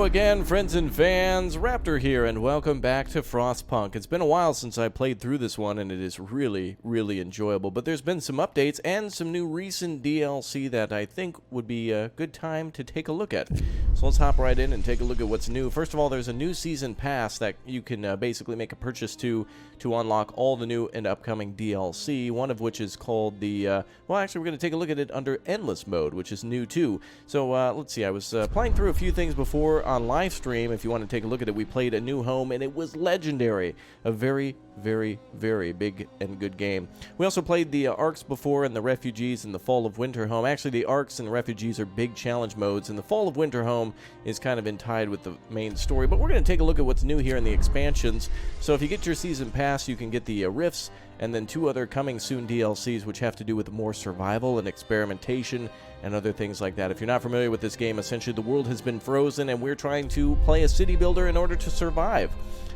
Hello again, friends and fans. Raptor here, and welcome back to Frostpunk. It's been a while since I played through this one, and it is really, really enjoyable. But there's been some updates and some new recent DLC that I think would be a good time to take a look at. So let's hop right in and take a look at what's new. First of all, there's a new season pass that you can basically make a purchase to unlock all the new and upcoming DLC, one of which is called the, well, actually, we're going to take a look at it under Endless Mode, which is new too. So let's see, I was playing through a few things before on Livestream. If you want to take a look at it, we played A New Home, and it was legendary. A very, very, very big and good game. We also played the Arcs before, and the Refugees, and the Fall of Winter Home. Actually, the Arcs and Refugees are big challenge modes, and the Fall of Winter Home is kind of tied with the main story. But we're going to take a look at what's new here in the expansions. So if you get your season pass, you can get the Rifts, and then 2 other coming soon DLCs, which have to do with more survival and experimentation and other things like that. If you're not familiar with this game, essentially the world has been frozen, and we're trying to play a city builder in order to survive.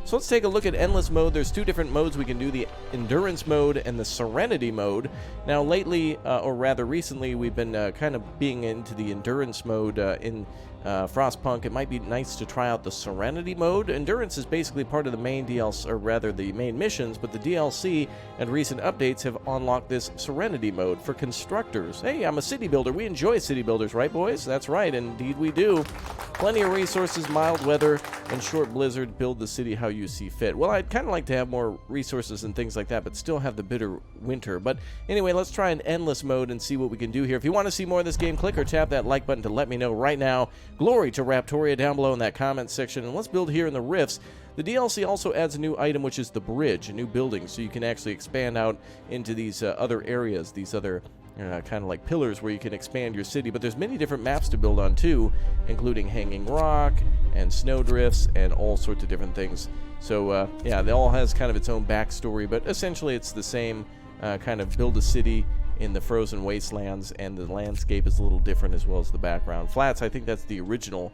So let's take a look at Endless Mode. There's 2 different modes we can do, the Endurance Mode and the Serenity Mode. Now lately, or rather recently, we've been kind of being into the Endurance Mode in Frostpunk. It might be nice to try out the Serenity Mode. Endurance is basically part of the main DLC, or rather the main missions, but the DLC and recent updates have unlocked this Serenity Mode for constructors. Hey, I'm a city builder. We enjoy city builders, right, boys? That's right, indeed we do. Plenty of resources, mild weather, and short blizzard. Build the city how you see fit. Well, I'd kind of like to have more resources and things like that, but still have the bitter winter. But anyway, let's try an Endless Mode and see what we can do here. If you want to see more of this game, click or tap that like button to let me know right now. Glory to Raptoria down below in that comment section, and let's build here in the Rifts. The DLC also adds a new item, which is the bridge, a new building, so you can actually expand out into these other areas, these other kind of like pillars where you can expand your city. But there's many different maps to build on too, including Hanging Rock and Snowdrifts and all sorts of different things. So yeah, it all has kind of its own backstory, but essentially it's the same kind of build a city in the frozen wastelands, and the landscape is a little different as well as the background. Flats, I think that's the original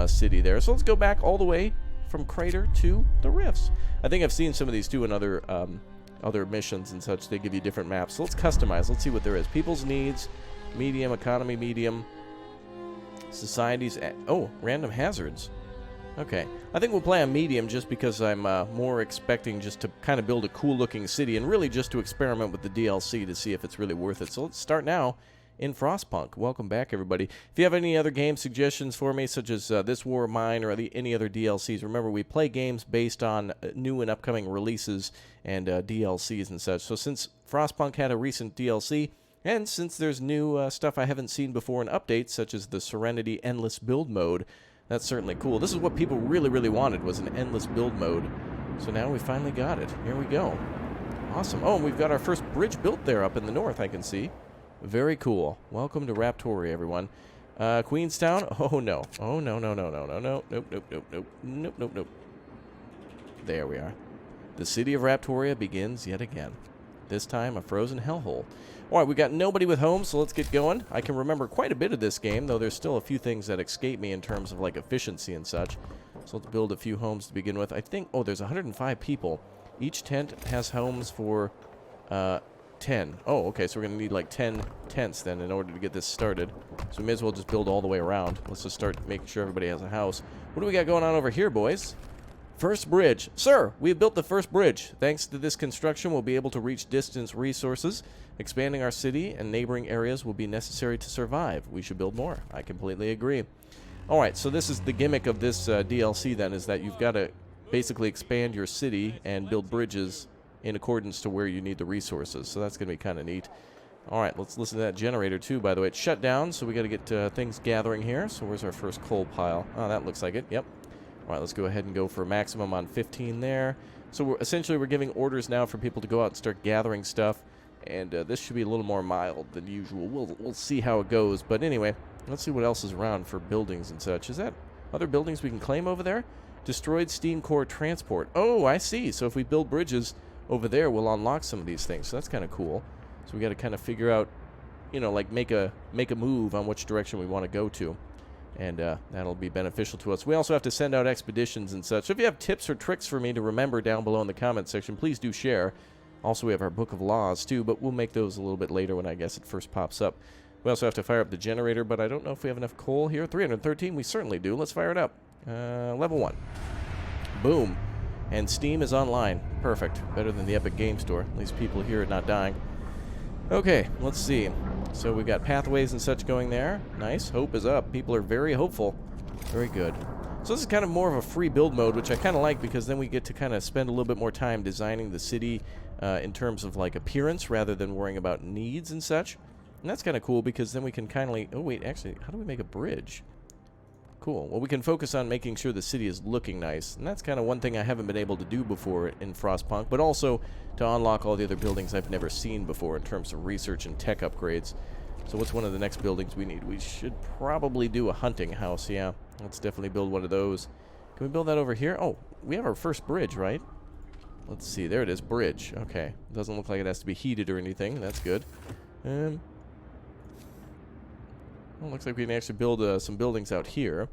city there. So let's go back all the way from Crater to the Rifts. I think I've seen some of these too in other missions and such. They give you different maps. So let's customize. Let's see what there is. People's needs, medium, economy, medium, societies, oh, random hazards. Okay, I think we'll play on medium just because I'm more expecting just to kind of build a cool looking city, and really just to experiment with the DLC to see if it's really worth it. So let's start now in Frostpunk. Welcome back, everybody. If you have any other game suggestions for me, such as This War of Mine or any other DLCs, remember we play games based on new and upcoming releases and DLCs and such. So since Frostpunk had a recent DLC, and since there's new stuff I haven't seen before in updates, such as the Serenity Endless Build Mode, that's certainly cool. This is what people really, really wanted, was an endless build mode. So now we finally got it. Here we go. Awesome. Oh, and we've got our first bridge built there up in the north, I can see. Very cool. Welcome to Raptoria, everyone. Queenstown? Oh, no. Oh, no, no, no, no, no, no. Nope, nope, nope, nope. Nope, nope, nope. There we are. The city of Raptoria begins yet again. This time, a frozen hellhole. Alright, we got nobody with homes, so let's get going. I can remember quite a bit of this game, though there's still a few things that escape me in terms of, like, efficiency and such. So let's build a few homes to begin with. I think, oh, there's 105 people. Each tent has homes for 10. Oh, okay, so we're going to need, like, 10 tents, then, in order to get this started. So we may as well just build all the way around. Let's just start making sure everybody has a house. What do we got going on over here, boys? First bridge. Sir, we have built the first bridge. Thanks to this construction, we'll be able to reach distant resources. Expanding our city and neighboring areas will be necessary to survive. We should build more. I completely agree. Alright, so this is the gimmick of this DLC then, is that you've got to basically expand your city and build bridges in accordance to where you need the resources. So that's going to be kind of neat. Alright, let's listen to that generator too, by the way. It's shut down, so we got to get things gathering here. So where's our first coal pile? Oh, that looks like it. Yep. Alright, let's go ahead and go for a maximum on 15 there. So essentially we're giving orders now for people to go out and start gathering stuff. And this should be a little more mild than usual. We'll see how it goes. But anyway, let's see what else is around for buildings and such. Is that other buildings we can claim over there? Destroyed steam core transport. Oh, I see. So if we build bridges over there, we'll unlock some of these things. So that's kind of cool. So we got to kind of figure out, you know, like make a move on which direction we want to go to. And that'll be beneficial to us. We also have to send out expeditions and such. So if you have tips or tricks for me to remember down below in the comment section, please do share. Also, we have our Book of Laws, too, but we'll make those a little bit later when I guess it first pops up. We also have to fire up the generator, but I don't know if we have enough coal here. 313, we certainly do. Let's fire it up. Level 1. Boom. And Steam is online. Perfect. Better than the Epic Game Store. At least people here are not dying. Okay, let's see. So we've got pathways and such going there. Nice. Hope is up. People are very hopeful. Very good. So this is kind of more of a free build mode, which I kind of like because then we get to kind of spend a little bit more time designing the city in terms of like appearance rather than worrying about needs and such. And that's kind of cool because then we can kind of like... Oh, wait, actually, how do we make a bridge? Cool. Well, we can focus on making sure the city is looking nice. And that's kind of one thing I haven't been able to do before in Frostpunk, but also to unlock all the other buildings I've never seen before in terms of research and tech upgrades. So what's one of the next buildings we need? We should probably do a hunting house, yeah. Let's definitely build one of those. Can we build that over here? Oh, we have our first bridge, right? Let's see. There it is. Bridge. Okay. Doesn't look like it has to be heated or anything. That's good. Well, looks like we can actually build some buildings out here.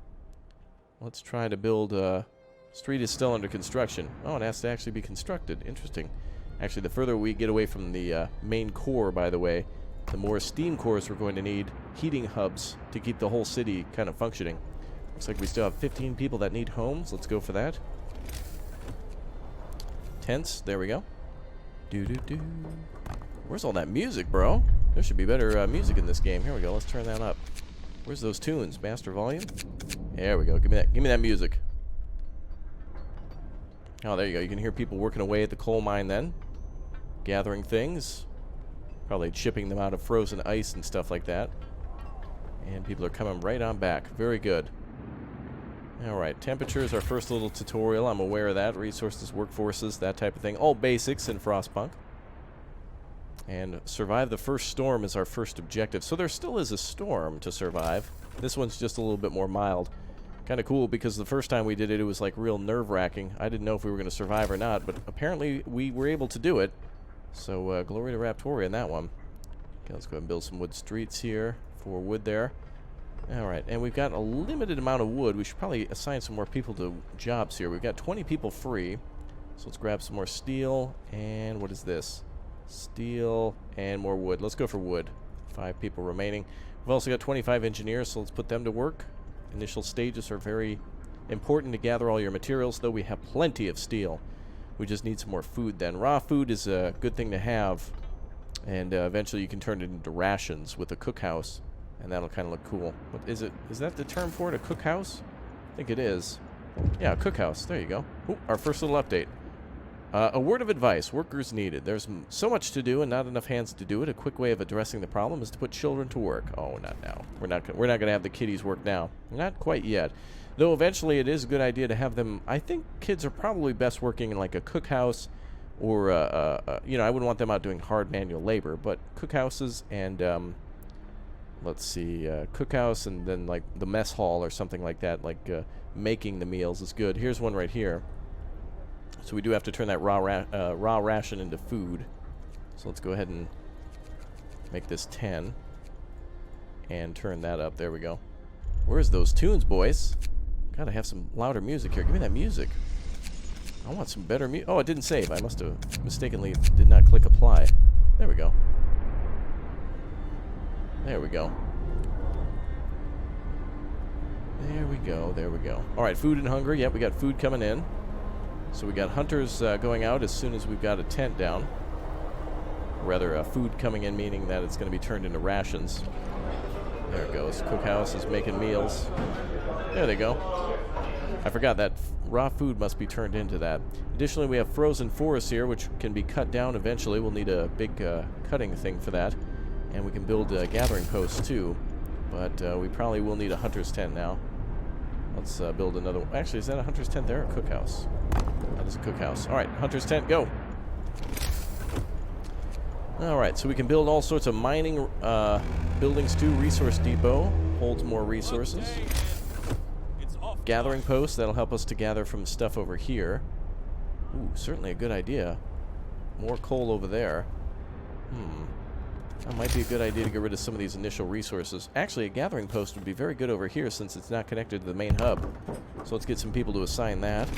Let's try to build... street is still under construction. Oh, it has to actually be constructed. Interesting. Actually, the further we get away from the main core, by the way, the more steam cores we're going to need, heating hubs to keep the whole city kind of functioning. Looks like we still have 15 people that need homes. Let's go for that. Tents. There we go. Do-do-do. Where's all that music, bro? There should be better music in this game. Here we go. Let's turn that up. Where's those tunes? Master volume? There we go. Give me that. Give me that music. Oh, there you go. You can hear people working away at the coal mine then. Gathering things. Probably shipping them out of frozen ice and stuff like that. And people are coming right on back. Very good. Alright, temperature is our first little tutorial. I'm aware of that. Resources, workforces, that type of thing. All basics in Frostpunk. And survive the first storm is our first objective. So there still is a storm to survive. This one's just a little bit more mild. Kind of cool because the first time we did it, it was like real nerve-wracking. I didn't know if we were going to survive or not, but apparently we were able to do it. So, glory to Raptoria in that one. Okay, let's go ahead and build some wood streets here. 4 wood there. Alright, and we've got a limited amount of wood. We should probably assign some more people to jobs here. We've got 20 people free. So let's grab some more steel. And what is this? Steel and more wood. Let's go for wood. 5 people remaining. We've also got 25 engineers, so let's put them to work. Initial stages are very important to gather all your materials, though we have plenty of steel. We just need some more food then. Raw food is a good thing to have, and eventually you can turn it into rations with a cookhouse, and that'll kind of look cool. What is it? Is that the term for it, a cookhouse? I think it is. Yeah, a cookhouse. There you go. Ooh, our first little update. A word of advice. Workers needed. There's so much to do and not enough hands to do it. A quick way of addressing the problem is to put children to work. Oh, not now. We're not going to have the kiddies work now. Not quite yet. Though eventually it is a good idea to have them. I think kids are probably best working in like a cookhouse or, you know, I wouldn't want them out doing hard manual labor, but cookhouses and, let's see, cookhouse and then like the mess hall or something like that, like making the meals is good. Here's one right here. So we do have to turn that raw ration into food. So let's go ahead and make this 10 and turn that up. There we go. Where's those tunes, boys? Gotta have some louder music here. Give me that music. I want some better music. Oh, it didn't save. I must have mistakenly did not click apply. There we go. There we go. There we go. There we go. All right, food and hunger. Yep, we got food coming in. So we got hunters going out as soon as we've got a tent down. Or rather, food coming in, meaning that it's going to be turned into rations. There it goes. Cookhouse is making meals. There they go. I forgot that raw food must be turned into that. Additionally, we have frozen forests here, which can be cut down eventually. We'll need a big cutting thing for that. And we can build gathering posts, too. But we probably will need a hunter's tent now. Let's build another one. Actually, is that a hunter's tent there or a cookhouse? That is a cookhouse. All right, hunter's tent, go. All right, so we can build all sorts of mining buildings too. Resource depot holds more resources. Gathering post, that'll help us to gather from stuff over here. Ooh, certainly a good idea. More coal over there. That might be a good idea to get rid of some of these initial resources. Actually, a gathering post would be very good over here since it's not connected to the main hub. So let's get some people to assign that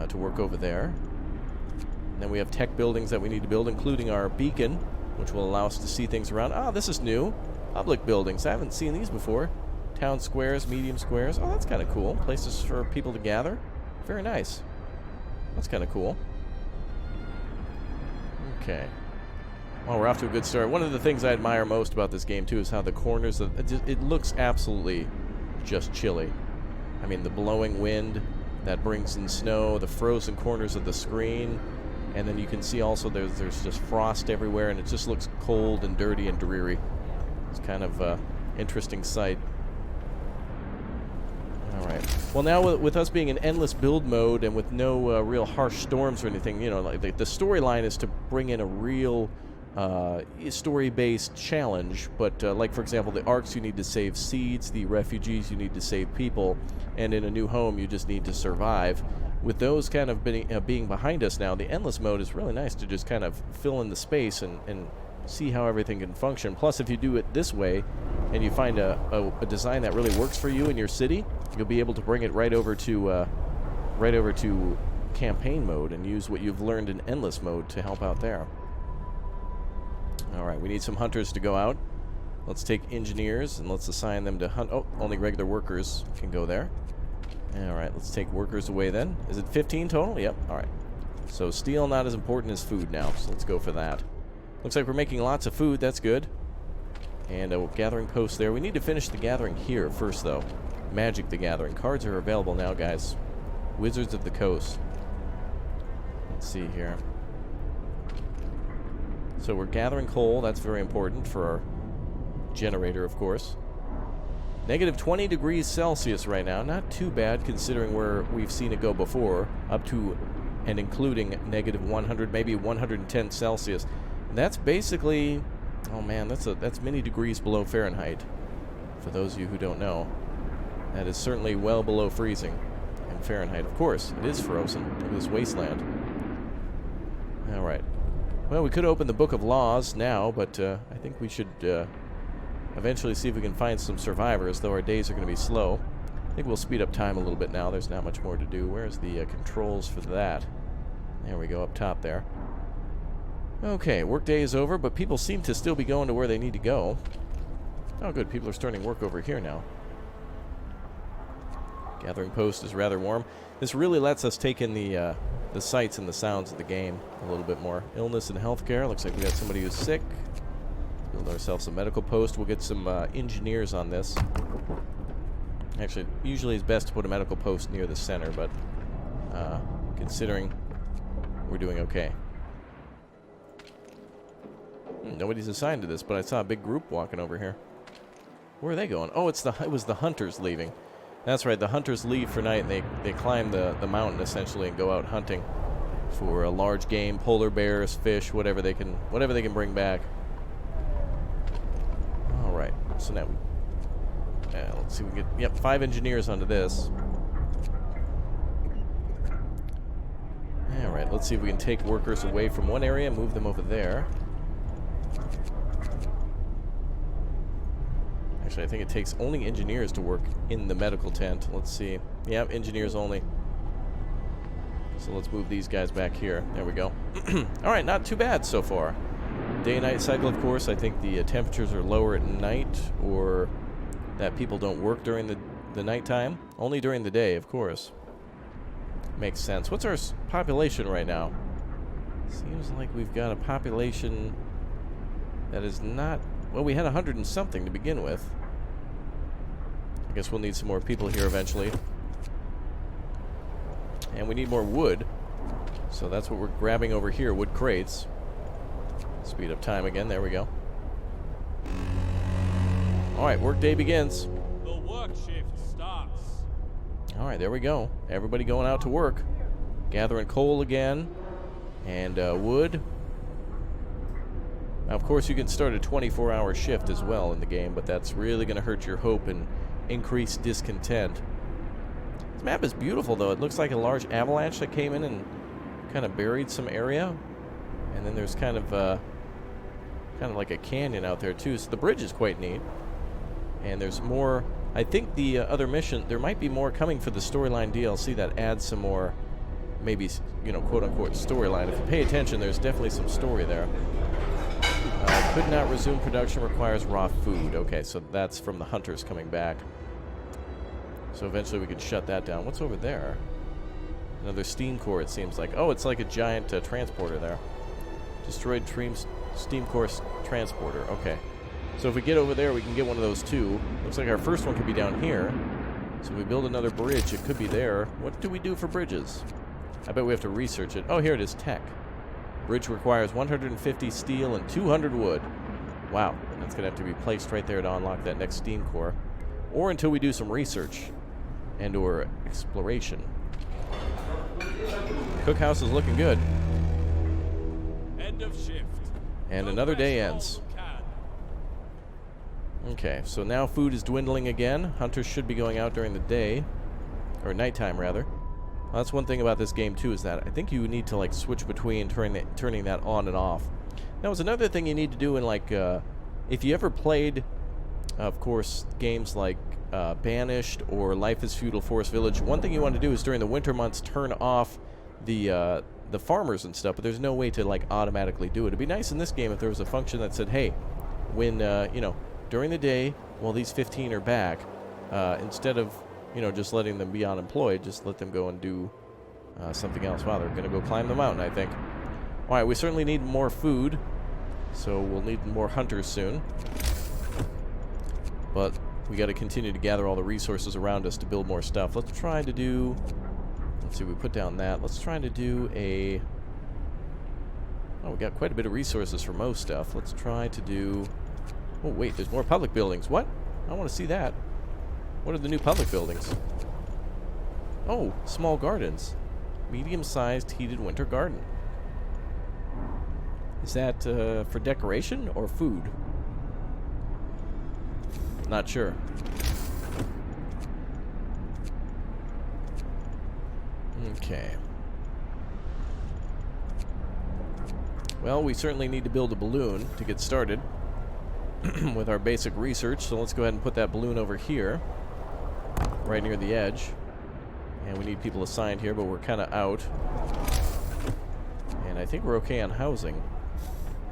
to work over there. And then we have tech buildings that we need to build, including our beacon, which will allow us to see things around. Ah, this is new. Public buildings. I haven't seen these before. Town squares, medium squares. Oh, that's kind of cool. Places for people to gather. Very nice. That's kind of cool. Okay. Well, we're off to a good start. One of the things I admire most about this game, too, is how the corners of it looks absolutely just chilly. I mean, the blowing wind that brings in snow, the frozen corners of the screen, and then you can see also there's just frost everywhere, and it just looks cold and dirty and dreary. It's kind of an interesting sight. All right. Well, now with us being in endless build mode and with no real harsh storms or anything, you know, like the storyline is to bring in a real story-based challenge. But like, for example, the arcs, you need to save seeds. The refugees, you need to save people. And in a new home, you just need to survive. With those kind of being behind us now, the endless mode is really nice to just kind of fill in the space and see how everything can function. Plus, if you do it this way and you find a design that really works for you in your city, you'll be able to bring it right over to campaign mode and use what you've learned in endless mode to help out there. All right, we need some hunters to go out. Let's take engineers and let's assign them to hunt. Oh, only regular workers can go there. All right, let's take workers away then. Is it 15 total? Yep. All right. So steel not as important as food now, so let's go for that. Looks like we're making lots of food. That's good. And a gathering post there. We need to finish the gathering here first, though. Magic the Gathering. Cards are available now, guys. Wizards of the Coast. Let's see here. So we're gathering coal. That's very important for our generator, of course. Negative 20 degrees Celsius right now. Not too bad considering where we've seen it go before. Up to and including negative 100, maybe 110 Celsius. And that's basically... Oh man, that's many degrees below Fahrenheit. For those of you who don't know. That is certainly well below freezing. And Fahrenheit, of course. It is frozen. Look at this wasteland. Alright. Well, we could open the Book of Laws now, but I think we should eventually see if we can find some survivors, though our days are going to be slow. I think we'll speed up time a little bit now. There's not much more to do. Where's the controls for that? There we go, up top there. Okay, workday is over, but people seem to still be going to where they need to go. Oh, good. People are starting work over here now. Gathering post is rather warm. This really lets us take in the sights and the sounds of the game a little bit more. Illness and healthcare. Looks like we got somebody who's sick. Build ourselves a medical post. We'll get some engineers on this. Actually, usually it's best to put a medical post near the center, but considering we're doing okay. Nobody's assigned to this, but I saw a big group walking over here. Where are they going? Oh, it was the hunters leaving. That's right, the hunters leave for night, and they climb the mountain, essentially, and go out hunting for a large game, polar bears, fish, whatever they can bring back. All right, so now let's see if we can get, 5 engineers onto this. All right, let's see if we can take workers away from one area and move them over there. Actually, I think it takes only engineers to work in the medical tent. Let's see. Yep, engineers only. So let's move these guys back here. There we go. All right, not too bad so far. Day and night cycle, of course. I think the temperatures are lower at night, or that people don't work during the nighttime. Only during the day, of course. Makes sense. What's our population right now? Seems like we've got a population that is not... Well, we had 100 and something to begin with. I guess we'll need some more people here eventually. And we need more wood. So that's what we're grabbing over here, wood crates. Speed up time again. There we go. Alright, workday begins. The work shift starts. Alright, there we go. Everybody going out to work. Gathering coal again. And wood. Now, of course, you can start a 24-hour shift as well in the game, but that's really going to hurt your hope and increase discontent. This map is beautiful, though. It looks like a large avalanche that came in and kind of buried some area. And then there's kind of like a canyon out there, too. So the bridge is quite neat. And there's more... I think the other mission... There might be more coming for the storyline DLC that adds some more, maybe, you know, quote-unquote storyline. If you pay attention, there's definitely some story there. Could not resume production, requires raw food. Okay, so that's from the hunters coming back. So eventually we could shut that down. What's over there? Another steam core, it seems like. Oh, it's like a giant transporter there. Destroyed steam core transporter. Okay. So if we get over there, we can get one of those too. Looks like our first one could be down here. So if we build another bridge, it could be there. What do we do for bridges? I bet we have to research it. Oh, here it is, tech. Bridge requires 150 steel and 200 wood. Wow, and that's going to have to be placed right there to unlock that next steam core. Or until we do some research and or exploration. Cookhouse is looking good. End of shift. And another day ends. Okay, so now food is dwindling again. Hunters should be going out during the day. Or nighttime, rather. Well, that's one thing about this game, too, is that I think you need to, like, switch between turning that on and off. Now, there's another thing you need to do in, like, if you ever played, of course, games like Banished or Life is Feudal Forest Village, one thing you want to do is during the winter months turn off the farmers and stuff, but there's no way to, like, automatically do it. It'd be nice in this game if there was a function that said, hey, when, you know, during the day, while these 15 are back, instead of, you know, just letting them be unemployed, just let them go and do something else. Wow, they're going to go climb the mountain, I think. All right, we certainly need more food, so we'll need more hunters soon. But we got to continue to gather all the resources around us to build more stuff. Let's try to do... Let's see, we put down that. Let's try to do a... Oh, we got quite a bit of resources for most stuff. Let's try to do... Oh, wait, there's more public buildings. What? I want to see that. What are the new public buildings? Oh, small gardens. Medium-sized heated winter garden. Is that for decoration or food? Not sure. Okay. Well, we certainly need to build a balloon to get started with our basic research, so let's go ahead and put that balloon over here, right near the edge. And we need people assigned here, but we're kind of out. And I think we're okay on housing.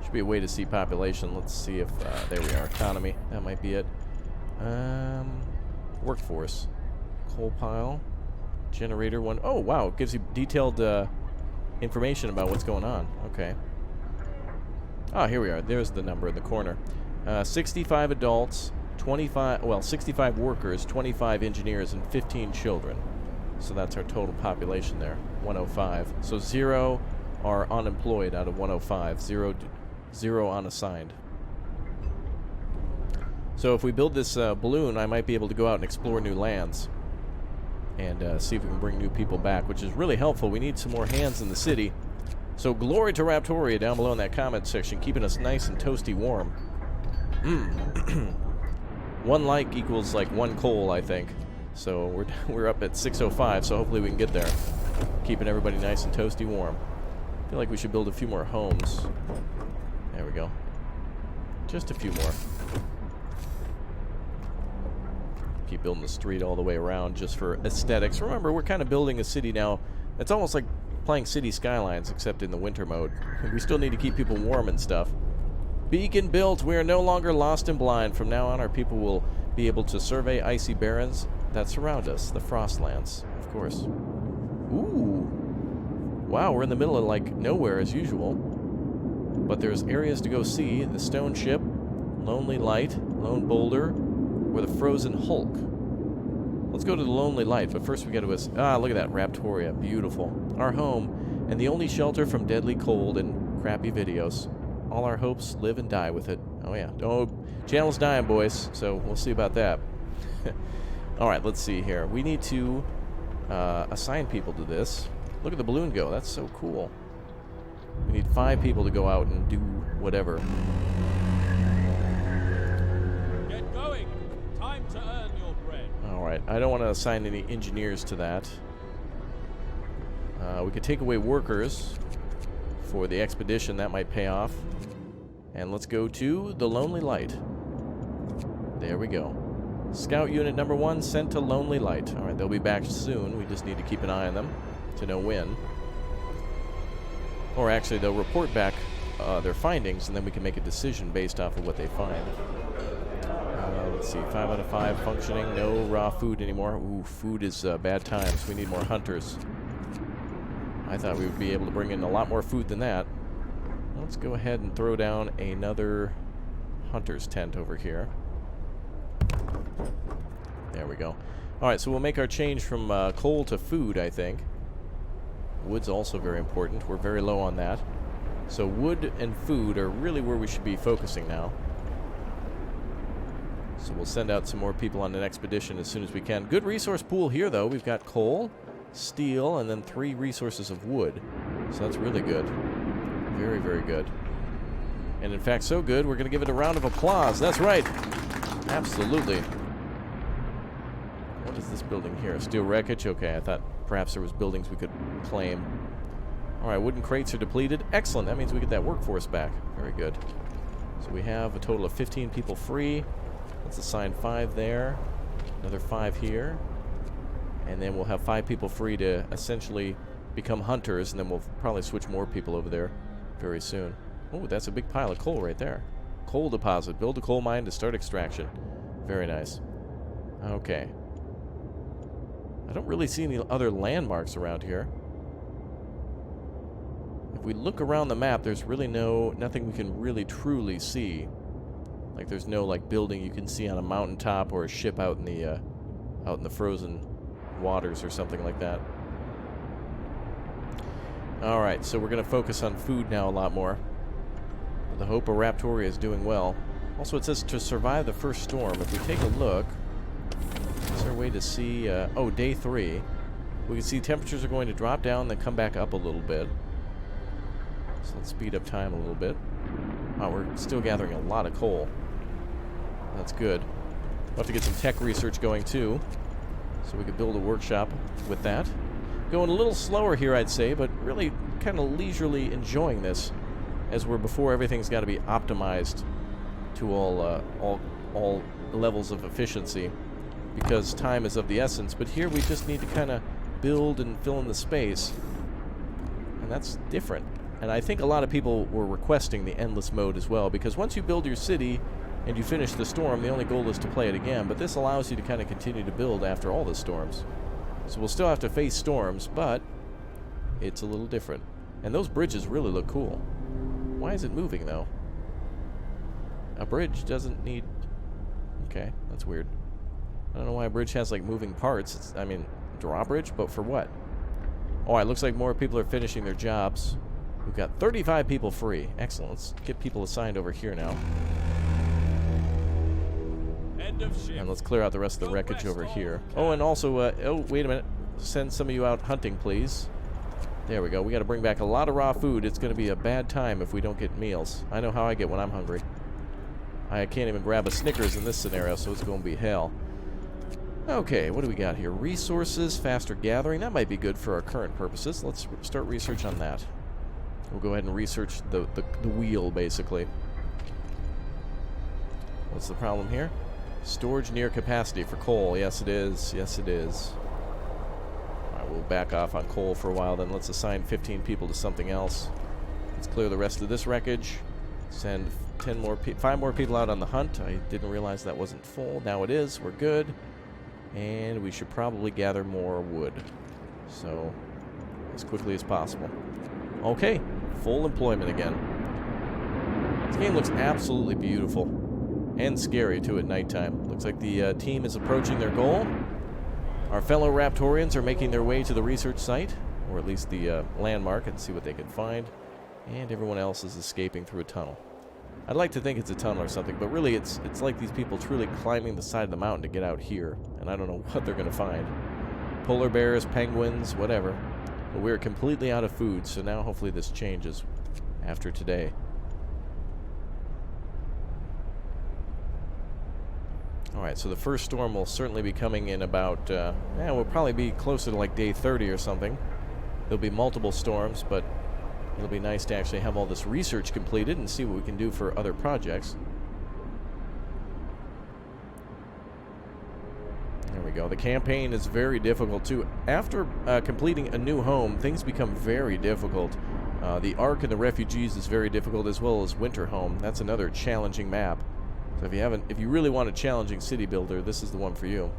Should be a way to see population. Let's see if, there we are, economy. That might be it. Workforce. Coal pile. Generator one. Oh, wow, it gives you detailed information about what's going on. Okay. Ah, here we are. There's the number in the corner. 65 adults, 65 workers, 25 engineers, and 15 children. So that's our total population there, 105. So 0 are unemployed out of 105, 0 unassigned. So if we build this balloon, I might be able to go out and explore new lands and see if we can bring new people back, which is really helpful. We need some more hands in the city. So glory to Raptoria down below in that comment section, keeping us nice and toasty warm. One like equals like one coal, I think. So we're up at 605, so hopefully we can get there. Keeping everybody nice and toasty warm. I feel like we should build a few more homes. There we go. Just a few more. Keep building the street all the way around just for aesthetics. Remember, we're kind of building a city now. It's almost like playing City Skylines, except in the winter mode. We still need to keep people warm and stuff. Beacon built. We are no longer lost and blind. From now on, our people will be able to survey icy barrens that surround us, the Frostlands, of course. Ooh. Wow, we're in the middle of, like, nowhere as usual. But there's areas to go see. The Stone Ship, Lonely Light, Lone Boulder, or the Frozen Hulk. Let's go to the Lonely Light, but first we got to... look at that, Raptoria. Beautiful. Our home, and the only shelter from deadly cold and crappy videos. All our hopes live and die with it. Oh, yeah. Oh, channel's dying, boys, so we'll see about that. Alright, let's see here. We need to assign people to this. Look at the balloon go. That's so cool. We need 5 people to go out and do whatever. Get going. Time to earn your bread. Alright, I don't want to assign any engineers to that. We could take away workers for the expedition. That might pay off. And let's go to the Lonely Light. There we go. Scout unit number 1 sent to Lonely Light. Alright, they'll be back soon. We just need to keep an eye on them to know when. Or actually, they'll report back their findings, and then we can make a decision based off of what they find. Let's see, 5 out of 5 functioning. No raw food anymore. Ooh, food is bad times. We need more hunters. I thought we would be able to bring in a lot more food than that. Let's go ahead and throw down another hunter's tent over here. There we go. Alright, so we'll make our change from coal to food, I think. Wood's also very important. We're very low on that. So wood and food are really where we should be focusing now. So we'll send out some more people on an expedition as soon as we can. Good resource pool here, though. We've got coal, steel, and then 3 resources of wood. So that's really good. Very, very good. And in fact, so good, we're going to give it a round of applause. That's right. Absolutely. What is this building here? Steel wreckage? Okay, I thought perhaps there was buildings we could claim. Alright, wooden crates are depleted. Excellent. That means we get that workforce back. Very good. So we have a total of 15 people free. Let's assign 5 there. Another 5 here. And then we'll have 5 people free to essentially become hunters, and then we'll probably switch more people over there very soon. Oh, that's a big pile of coal right there. Coal deposit. Build a coal mine to start extraction. Very nice. Okay. I don't really see any other landmarks around here. If we look around the map, there's really nothing we can really truly see. Like there's no like building you can see on a mountaintop or a ship out in the frozen waters or something like that. All right, so we're going to focus on food now a lot more. The Hope of Raptoria is doing well. Also, it says to survive the first storm. If we take a look, is there a way to see... oh, day 3. We can see temperatures are going to drop down, then come back up a little bit. So let's speed up time a little bit. Wow, we're still gathering a lot of coal. That's good. We'll have to get some tech research going, too. So we could build a workshop with that. Going a little slower here, I'd say, but really kind of leisurely enjoying this, as we're before everything's got to be optimized to all levels of efficiency, because time is of the essence. But here we just need to kind of build and fill in the space, and that's different. And I think a lot of people were requesting the endless mode as well, because once you build your city and you finish the storm, the only goal is to play it again. But this allows you to kind of continue to build after all the storms. So we'll still have to face storms, but it's a little different. And those bridges really look cool. Why is it moving, though? A bridge doesn't need... Okay, that's weird. I don't know why a bridge has, like, moving parts. I mean, drawbridge, but for what? Oh, it looks like more people are finishing their jobs. We've got 35 people free. Excellent. Let's get people assigned over here now. End of shift. And let's clear out the rest of the wreckage over here. Oh, and also, oh, wait a minute. Send some of you out hunting, please. There we go. We got to bring back a lot of raw food. It's going to be a bad time if we don't get meals. I know how I get when I'm hungry. I can't even grab a Snickers in this scenario, so it's going to be hell. Okay, what do we got here? Resources, faster gathering. That might be good for our current purposes. Let's start research on that. We'll go ahead and research the wheel, basically. What's the problem here? Storage near capacity for coal. Yes, it is. Yes, it is. Alright, we'll back off on coal for a while, then let's assign 15 people to something else. Let's clear the rest of this wreckage. Send 5 more people out on the hunt. I didn't realize that wasn't full. Now it is. We're good. And we should probably gather more wood. So, as quickly as possible. Okay, full employment again. This game looks absolutely beautiful. And scary, too, at nighttime. Looks like the team is approaching their goal. Our fellow Raptorians are making their way to the research site, or at least the landmark, and see what they can find. And everyone else is escaping through a tunnel. I'd like to think it's a tunnel or something, but really it's like these people truly climbing the side of the mountain to get out here, and I don't know what they're going to find. Polar bears, penguins, whatever. But we're completely out of food, so now hopefully this changes after today. Alright, so the first storm will certainly be coming in about, we'll probably be closer to like day 30 or something. There'll be multiple storms, but it'll be nice to actually have all this research completed and see what we can do for other projects. There we go. The campaign is very difficult, too. After completing a new home, things become very difficult. The Ark and the Refugees is very difficult, as well as Winterhome. That's another challenging map. So if you really want a challenging city builder, this is the one for you.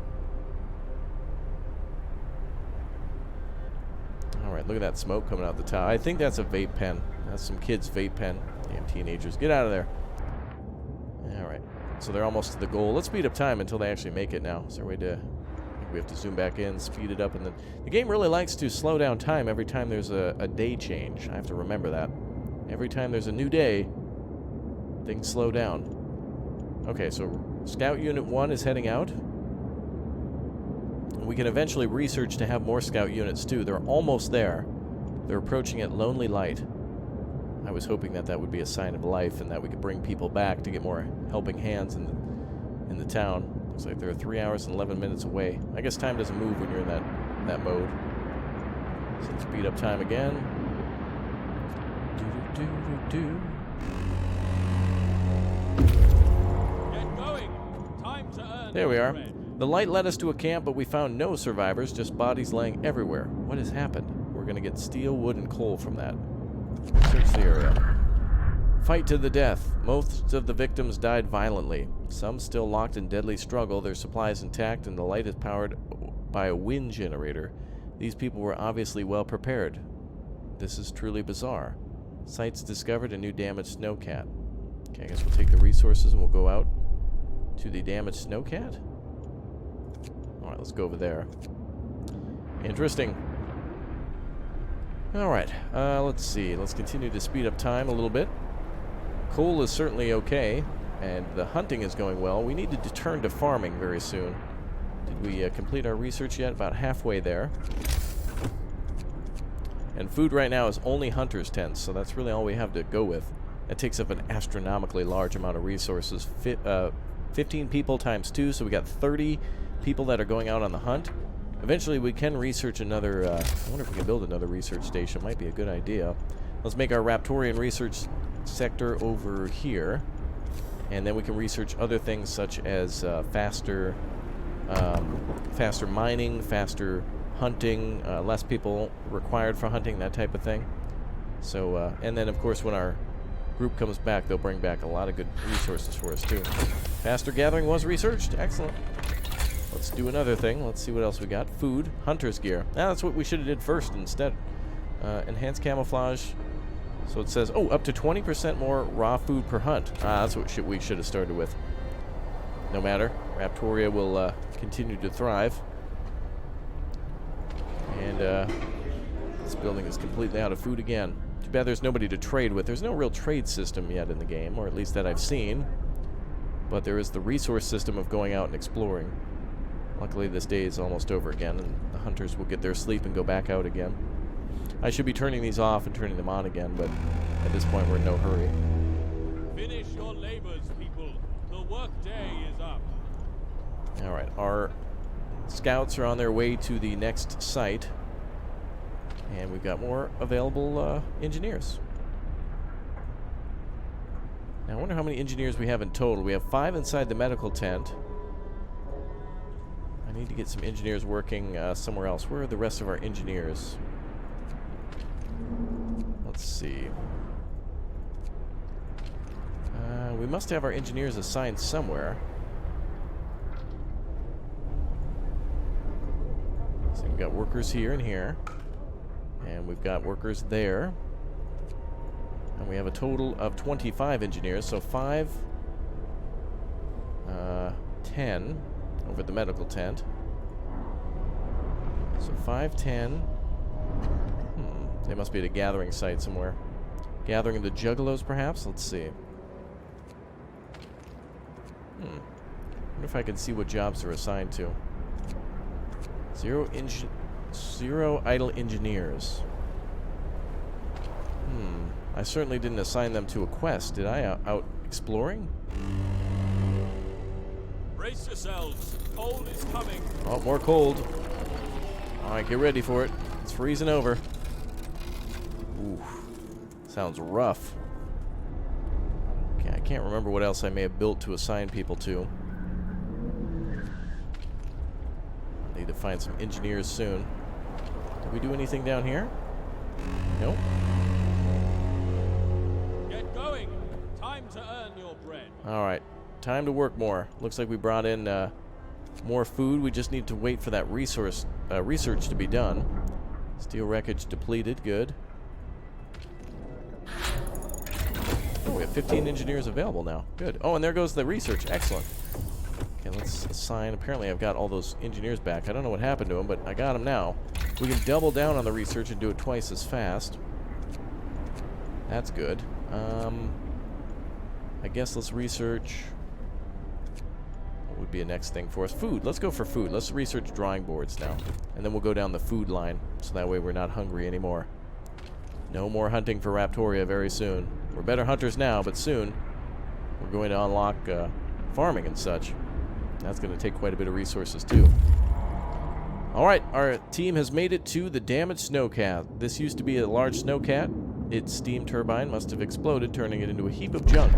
All right, look at that smoke coming out the top. I think that's a vape pen. That's some kids' vape pen. Damn teenagers, get out of there. All right, so they're almost to the goal. Let's speed up time until they actually make it now. Is there a way to... We have to zoom back in, speed it up, and then... The game really likes to slow down time every time there's a day change. I have to remember that. Every time there's a new day, things slow down. Okay, so Scout Unit 1 is heading out. We can eventually research to have more Scout Units, too. They're almost there. They're approaching at Lonely Light. I was hoping that that would be a sign of life and that we could bring people back to get more helping hands in the town. Looks like they're 3 hours and 11 minutes away. I guess time doesn't move when you're in that mode. So let's speed up time again. Get going. Time to earn. There we your are. bread. The light led us to a camp, but we found no survivors, just bodies laying everywhere. What has happened? We're going to get steel, wood, and coal from that. Search the area. Fight to the death. Most of the victims died violently. Some still locked in deadly struggle, their supplies intact, and the light is powered by a wind generator. These people were obviously well prepared. This is truly bizarre. Sites discovered a new damaged snowcat. Okay, I guess we'll take the resources and we'll go out to the damaged snowcat. Alright, let's go over there. Interesting. Alright, let's see. Let's continue to speed up time a little bit. Coal is certainly okay, and the hunting is going well. We need to turn to farming very soon. Did we complete our research yet? About halfway there. And food right now is only hunters' tents, so that's really all we have to go with. That takes up an astronomically large amount of resources. 15 people times 2, so we got 30 people that are going out on the hunt. Eventually we can research another, I wonder if we can build another research station. Might be a good idea. Let's make our Raptorian research sector over here. And then we can research other things such as faster mining, faster hunting, less people required for hunting, that type of thing. So, and then of course when our group comes back, they'll bring back a lot of good resources for us too. Faster gathering was researched. Excellent. Let's do another thing. Let's see what else we got. Food, hunter's gear. That's what we should have did first instead. Enhanced camouflage. So it says, oh, up to 20% more raw food per hunt. That's what we should have started with. No matter. Raptoria will continue to thrive. And this building is completely out of food again. Too bad there's nobody to trade with. There's no real trade system yet in the game, or at least that I've seen. But there is the resource system of going out and exploring. Luckily, this day is almost over again, and the hunters will get their sleep and go back out again. I should be turning these off and turning them on again, but at this point, we're in no hurry. Finish your labors, people. The work day is up. All right, our scouts are on their way to the next site, and we've got more available engineers. Now, I wonder how many engineers we have in total. We have 5 inside the medical tent. I need to get some engineers working somewhere else. Where are the rest of our engineers? Let's see. We must have our engineers assigned somewhere. So we've got workers here and here. And we've got workers there. And we have a total of 25 engineers. So 5, 10 over at the medical tent. So 5, 10. They must be at a gathering site somewhere. Gathering the Juggalos, perhaps? Let's see. Wonder if I can see what jobs they're assigned to. 0 idle engineers. I certainly didn't assign them to a quest. Did I? Out exploring? Brace yourselves. Cold is coming. Oh, more cold. Alright, get ready for it. It's freezing over. Ooh. Sounds rough. Okay, I can't remember what else I may have built to assign people to. Need to find some engineers soon. Did we do anything down here? Nope. Get going. Time to earn your bread. Alright. time to work more. Looks like we brought in more food. We just need to wait for that research to be done. Steel wreckage depleted. Good. Oh, we have 15 engineers available now. Good. Oh, and there goes the research. Excellent. Okay, let's assign. Apparently, I've got all those engineers back. I don't know what happened to them, but I got them now. We can double down on the research and do it twice as fast. That's good. I guess let's research. What would be a next thing for us? Food. Let's go for food. Let's research drawing boards now. And then we'll go down the food line, so that way we're not hungry anymore. No more hunting for Raptoria very soon. We're better hunters now, but soon we're going to unlock farming and such. That's going to take quite a bit of resources too. Alright, our team has made it to the damaged snowcat. This used to be a large snowcat. Its steam turbine must have exploded, turning it into a heap of junk.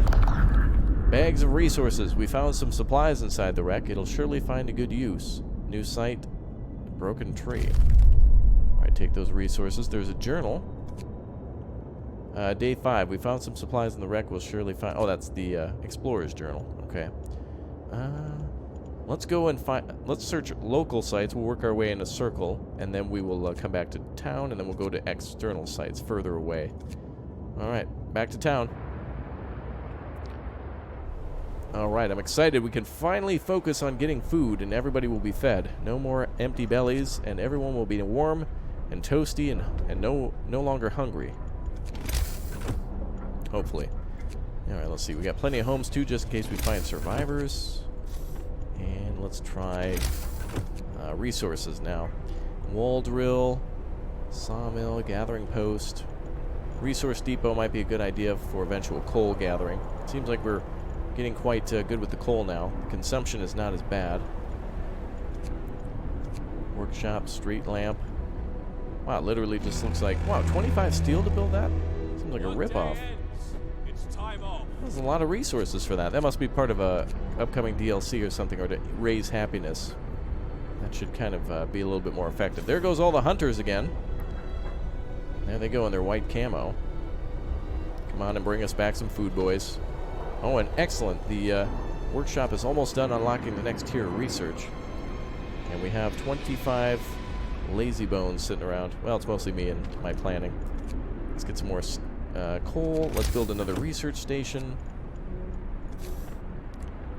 Bags of resources. We found some supplies inside the wreck. It'll surely find a good use. New site, broken tree. Alright, take those resources. There's a journal. Day 5. We found some supplies in the wreck. We'll surely find... Oh, that's the Explorer's Journal. Okay. Let's go and find... Let's search local sites. We'll work our way in a circle, and then we will come back to town, and then we'll go to external sites further away. Alright, back to town. Alright, I'm excited. We can finally focus on getting food, and everybody will be fed. No more empty bellies, and everyone will be warm and toasty and no longer hungry. Hopefully. Alright, let's see. We got plenty of homes, too, just in case we find survivors. And let's try resources now. Wall drill, sawmill, gathering post. Resource depot might be a good idea for eventual coal gathering. Seems like we're getting quite good with the coal now. The consumption is not as bad. Workshop, street lamp. Wow, it literally just looks like... Wow, 25 steel to build that? Seems like a ripoff. There's a lot of resources for that. That must be part of a upcoming DLC or something, or to raise happiness. That should kind of be a little bit more effective. There goes all the hunters again. There they go in their white camo. Come on and bring us back some food, boys. Oh, and excellent. The workshop is almost done unlocking the next tier of research. And we have 25 lazy bones sitting around. Well, it's mostly me and my planning. Let's get some more coal. Let's build another research station.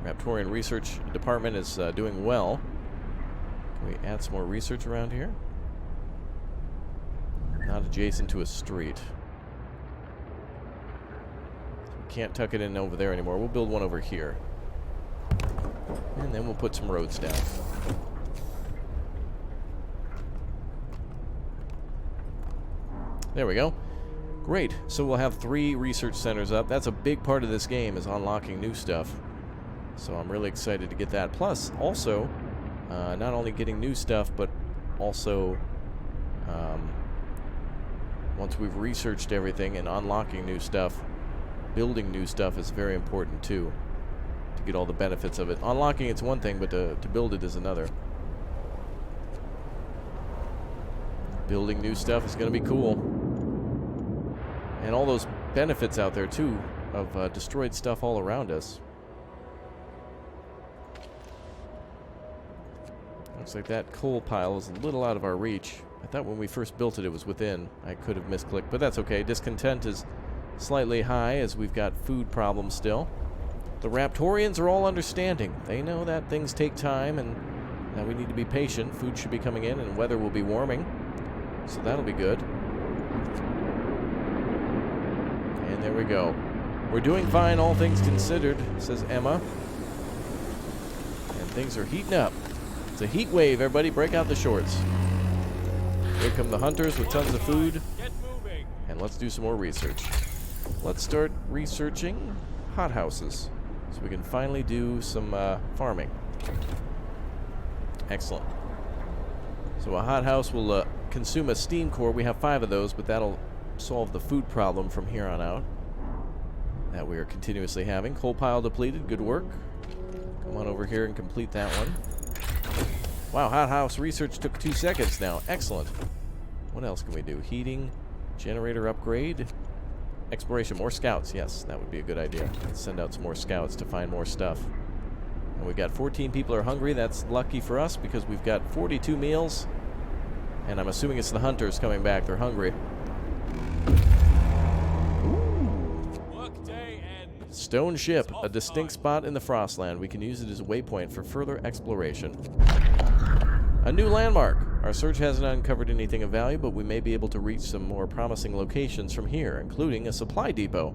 Raptorian Research Department is doing well. Can we add some more research around here? Not adjacent to a street. Can't tuck it in over there anymore. We'll build one over here. And then we'll put some roads down. There we go. Great. So we'll have 3 research centers up. That's a big part of this game, is unlocking new stuff. So I'm really excited to get that. Plus, also, not only getting new stuff, but also once we've researched everything and unlocking new stuff, building new stuff is very important too, to get all the benefits of it. Unlocking it's one thing, but to build it is another. Building new stuff is going to be cool. And all those benefits out there too, of destroyed stuff all around us. Looks like that coal pile is a little out of our reach. I thought when we first built it, it was within. I could have misclicked, but that's okay. Discontent is slightly high as we've got food problems still. The Raptorians are all understanding. They know that things take time and that we need to be patient. Food should be coming in and weather will be warming. So that'll be good. And there we go. We're doing fine, all things considered, says Emma. And things are heating up. It's a heat wave, everybody. Break out the shorts. Here come the hunters with tons of food. And let's do some more research. Let's start researching hothouses so we can finally do some farming. Excellent. So a hothouse will consume a steam core. We have 5 of those, but that'll solve the food problem from here on out that we are continuously having. Coal pile depleted. Good work. Come on over here and complete that one. Wow, hothouse research took 2 seconds now. Excellent. What else can we do? Heating, generator upgrade. Exploration, more scouts. Yes, that would be a good idea. Let's send out some more scouts to find more stuff. And we've got 14 people are hungry. That's lucky for us because we've got 42 meals. And I'm assuming it's the hunters coming back. They're hungry. Workday ends. Stone ship, a distinct spot in the Frostland. We can use it as a waypoint for further exploration. A new landmark. Our search hasn't uncovered anything of value, but we may be able to reach some more promising locations from here, including a supply depot.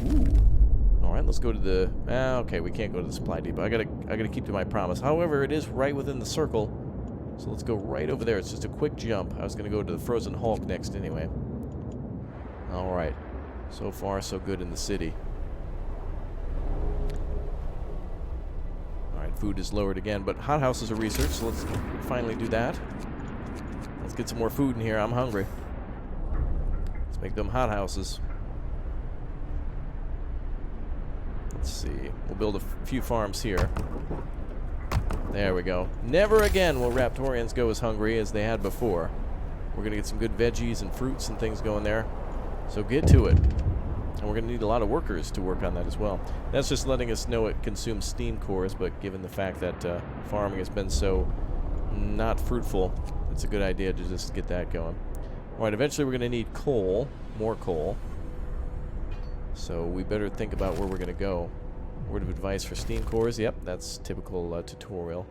Ooh. All right, let's go to the... okay, we can't go to the supply depot. I gotta keep to my promise. However, it is right within the circle, so let's go right over there. It's just a quick jump. I was gonna go to the Frozen Hulk next anyway. All right, so far so good in the city. Food is lowered again, but hothouses are research, so let's finally do that. Let's get some more food in here. I'm hungry. Let's make them hothouses. Let's see. We'll build a few farms here. There we go. Never again will Raptorians go as hungry as they had before. We're going to get some good veggies and fruits and things going there. So get to it. And we're going to need a lot of workers to work on that as well. That's just letting us know it consumes steam cores, but given the fact that farming has been so not fruitful, it's a good idea to just get that going. Alright, eventually we're going to need coal, more coal. So we better think about where we're going to go. Word of advice for steam cores, yep, that's typical tutorial.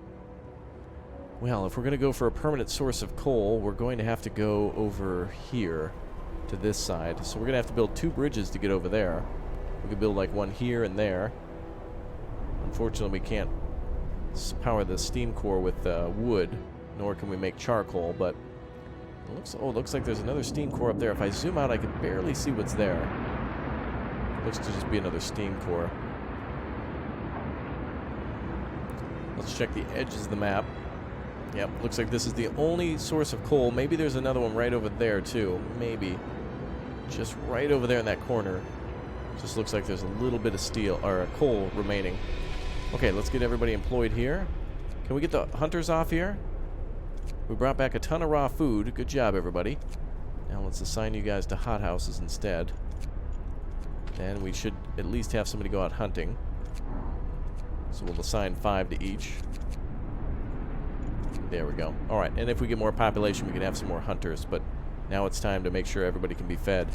Well, if we're going to go for a permanent source of coal, we're going to have to go over here to this side. So we're going to have to build 2 bridges to get over there. We could build like one here and there. Unfortunately, we can't power the steam core with wood, nor can we make charcoal, but it looks like there's another steam core up there. If I zoom out, I can barely see what's there. Looks to just be another steam core. Let's check the edges of the map. Yep, looks like this is the only source of coal. Maybe there's another one right over there, too. Maybe. Just right over there in that corner. Just looks like there's a little bit of steel, or coal remaining. Okay, let's get everybody employed here. Can we get the hunters off here? We brought back a ton of raw food. Good job, everybody. Now let's assign you guys to hothouses instead. Then we should at least have somebody go out hunting. So we'll assign 5 to each. There we go. Alright, and if we get more population, we can have some more hunters, but now it's time to make sure everybody can be fed.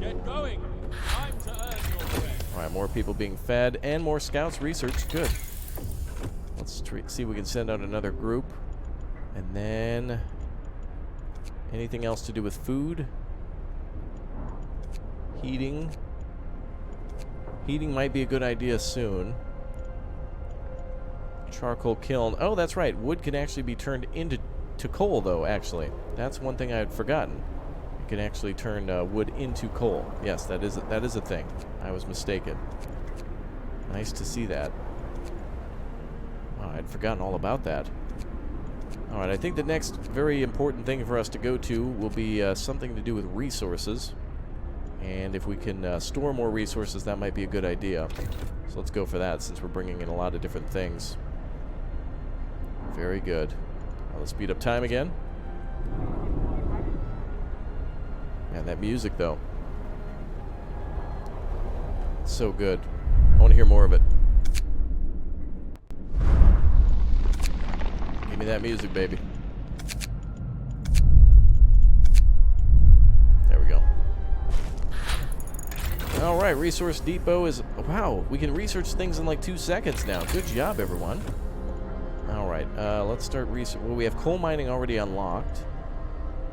Get going. Time to earn your bread. Alright, more people being fed, and more scouts research. Good. Let's see if we can send out another group. And then... anything else to do with food? Heating. Heating might be a good idea soon. Charcoal kiln. Oh, that's right. Wood can actually be turned into coal, though, actually. That's one thing I had forgotten. You can actually turn wood into coal. Yes, that is a thing. I was mistaken. Nice to see that. Oh, I'd forgotten all about that. Alright, I think the next very important thing for us to go to will be something to do with resources. And if we can store more resources, that might be a good idea. So let's go for that, since we're bringing in a lot of different things. Very good. Now let's speed up time again. Man, that music, though. It's so good. I want to hear more of it. Give me that music, baby. There we go. Alright, Resource Depot is... wow, we can research things in like 2 seconds now. Good job, everyone. Alright, let's start research. Well, we have coal mining already unlocked.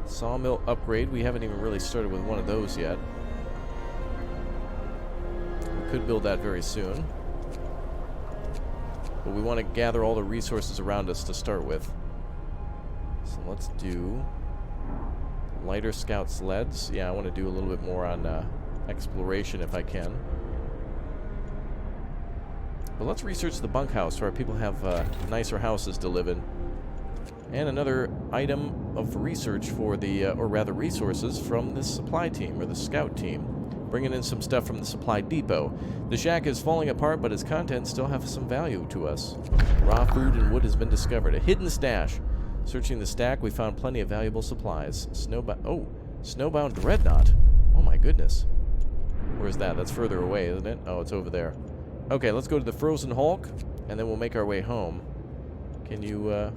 Sawmill upgrade. We haven't even really started with one of those yet. We could build that very soon. But we want to gather all the resources around us to start with. So let's do lighter scout sleds. Yeah, I want to do a little bit more on exploration if I can. But let's research the bunkhouse so our people have nicer houses to live in. And another item of research for the, or rather resources from the supply team, or the scout team. Bringing in some stuff from the supply depot. The shack is falling apart, but its contents still have some value to us. Raw food and wood has been discovered. A hidden stash. Searching the stack, we found plenty of valuable supplies. Snowbound Dreadnought. Oh my goodness. Where's that? That's further away, isn't it? Oh, it's over there. Okay, let's go to the Frozen Hulk, and then we'll make our way home. Can you,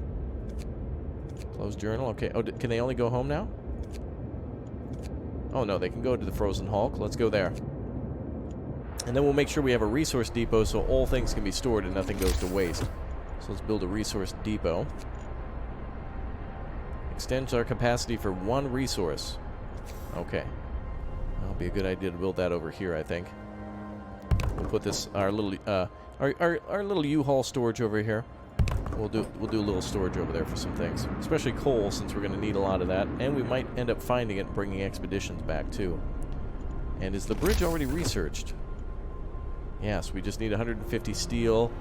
close journal? Okay. Oh, can they only go home now? Oh, no, they can go to the Frozen Hulk. Let's go there. And then we'll make sure we have a resource depot so all things can be stored and nothing goes to waste. So let's build a resource depot. Extends our capacity for 1 resource. Okay. That'll be a good idea to build that over here, I think. We'll put this our little U-Haul storage over here. We'll do a little storage over there for some things, especially coal, since we're going to need a lot of that, and we might end up finding it and bringing expeditions back too. And is the bridge already researched? Yes, we just need 150 steel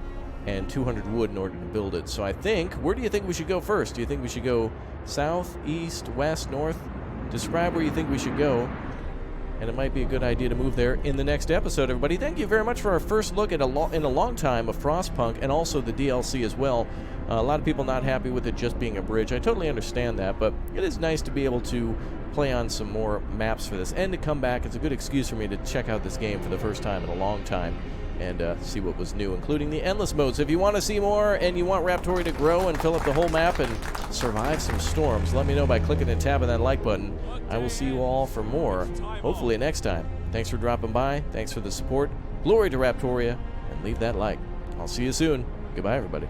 and 200 wood in order to build it. So I think, where do you think we should go first? Do you think we should go south, east, west, north? Describe where you think we should go. And it might be a good idea to move there in the next episode, everybody. Thank you very much for our first look at in a long time of Frostpunk, and also the DLC as well. A lot of people not happy with it just being a bridge. I totally understand that, but it is nice to be able to play on some more maps for this, and to come back. It's a good excuse for me to check out this game for the first time in a long time, and see what was new, including the endless modes. If you want to see more, and you want Raptoria to grow and fill up the whole map and survive some storms, let me know by clicking and tapping that like button. I will see you all for more, hopefully next time. Thanks for dropping by, thanks for the support, glory to Raptoria, and leave that like. I'll see you soon. Goodbye, everybody.